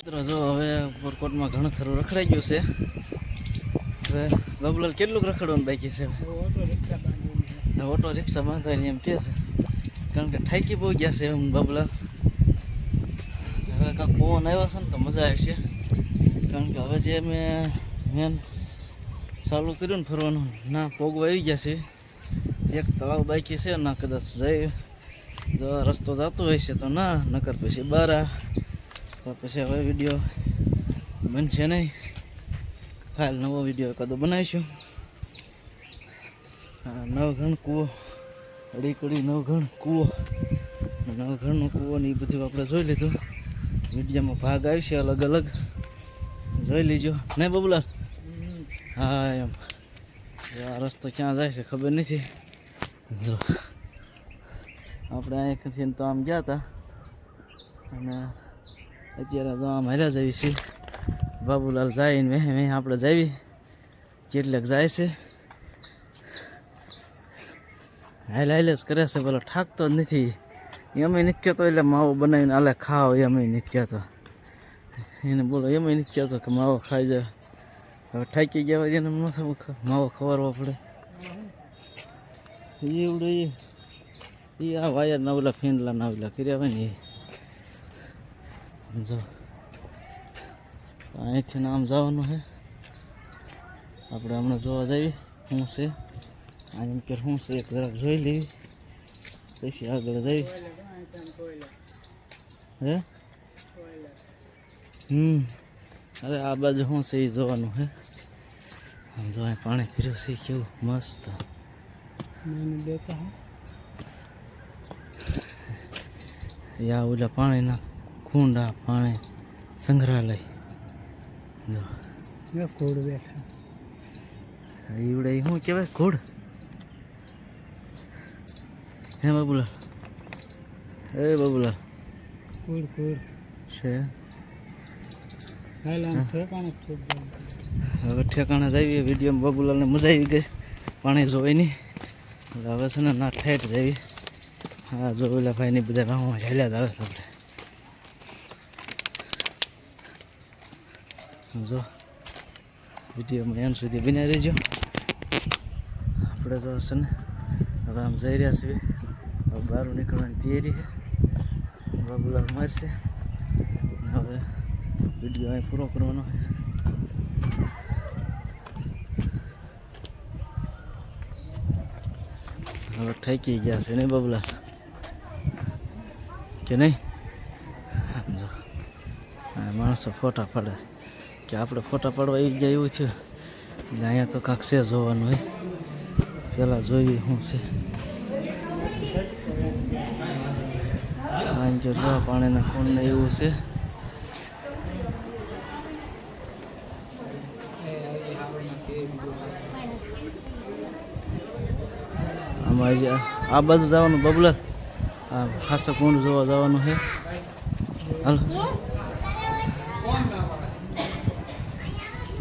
જો હવે ઉપરકોટમાં ઘણું ખરું રખડાઈ ગયું છે. હવે બાબુલાલ કેટલું રખડવાનું બાકી છે? ઓટો રિક્ષા બાંધવાની એમ કહે છે, કારણ કે થાકી બહુ ગયા છે એમ બાબુલાલ. હવે કાંક પવન આવ્યો છે ને તો મજા આવશે, કારણ કે હવે જે મેન ચાલુ કર્યું ને ફરવાનું ના પોગવા આવી ગયા છે. એક તળાવ બાકી છે ના કદાચ જાય જો રસ્તો જતો હોય છે તો ના, નકર પછી બહાર તો પછી હવે વિડીયો બનશે નહીં. કાલ નવો વિડીયો કદો બનાવીશું. નવઘણ કૂવો, અડીકડી નવઘણ કૂવો, નવઘણનો કૂવો ને એ બધું આપણે જોઈ લીધું. વિડીયોમાં ભાગ આવશે અલગ અલગ, જોઈ લીજો નહીં બાબુલાલ? હા એમ આ રસ્તો ક્યાં જાય છે ખબર નથી. જો આપણે અહીંથી તો આમ ગયા હતા અને અત્યારે તો આમ હાલ્યા જઈએ છીએ. બાબુલાલ જાય ને મેં આપણે જાવી કેટલાક જાય છે, હાલ જ કરે છે. પેલો ઠાકતો જ નથી, એમ નથી કહેતો એટલે માવો બનાવીને હાલે ખાઓ, એમ નથી કહેતો એને. બોલો એમ નથી કહેતો કે માવો ખાઈ જાય. હવે ઠાકી ગયા હોય એને માવો ખવારવો પડે. એવડે એ આ વાયર ના ઓલા ફીંડલા ના ઓલા કર્યા હોય ને જો અહીંથી આમ જવાનું છે આપણે. હમણાં જોવા જઈએ શું છે આમ કે શું છે, એક જરાક જોઈ લેવી પછી આગળ જઈએ. હે અરે આ બાજુ શું છે એ જોવાનું છે. આમ જો અહીં પાણી ફર્યું છે કેવું મસ્ત. યા ઓલા પાણીના કુંડા, પાણી સંગ્રહાલય જો ઘોડ બેઠા. એવડે શું કહેવાય ઘોડ? હે બાબુલાલ? એ બાબુલાલ ઘોડ ઘોડ છે. હવે ઠેકાણે જાવી વિડીયોમાં. બાબુલાલને મજા આવી ગઈ પાણી જોવાની, એટલે હવે છે ને ના ઠેઠ જાવી. હા જો ઓલા ભાઈની બધા ભાવમાં ચાલ્યા જ આવે છે. આપણે જો વિડીયોમાં એન સુધી બન્યા રહીજો. આપણે જો છે ને હવે આમ જઈ રહ્યા છીએ. હવે બહાર નીકળવાની તૈયારી છે. બાબુલાલ મારશે હવે વિડીયો અહીં પૂરો કરવાનો છે. હવે થાકી ગયા છે નહીં બાબુલાલ કે નહીં? જો માણસો ફોટા પાડે કે આપણે ફોટા પાડવા આવી ગયા એવું છે. એટલે અહીંયા તો કાંક છે જોવાનું હોય, પહેલાં જોઈએ શું છે. અહીં જો પાણીના કુંડને એવું છે. આમાં આ બાજુ જવાનું બાબુલાલ, આ ખાસા કુંડ જોવા જવાનું છે. હાલો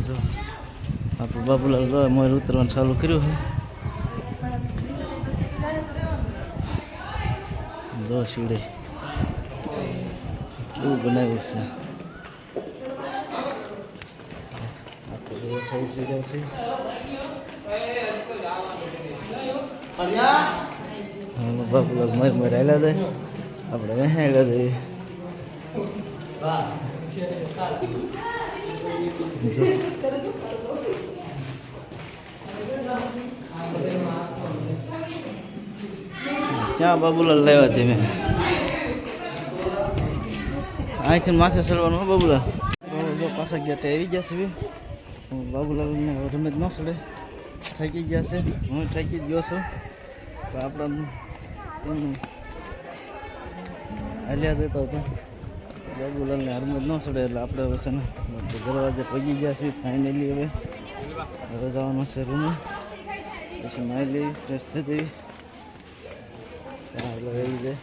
જો આપણે બાબુલાલ જો મોર ઉતરવાનું ચાલુ કર્યું છે. જો સીડે કેવું બનાવ્યું છે. બાબુલાલ મર હેલા જાય, આપણે વહે હેલા જઈએ. ક્યાં બાબુલાલ લાવ્યા તમે? અહીંથી માથે ચડવાનું હો બાબુલાલ. જો પાછા ગેટે આવી ગયા છે. બાબુલાલને રમેશ ન ચડે, થાકી ગયા છે. હું થાકી જ ગયો છું. તો આપણે હાલ્યા જતા હતા. બાબુલાલને હરમત ન ચડે એટલે આપણે હવે છે ને દરવાજે પગી ગયા છીએ ફાઇનલી. હવે જવાનું છે રૂમે, પછી નાહી લઈ ફ્રેશ થઈ જઈએ. એટલે એવી જાય.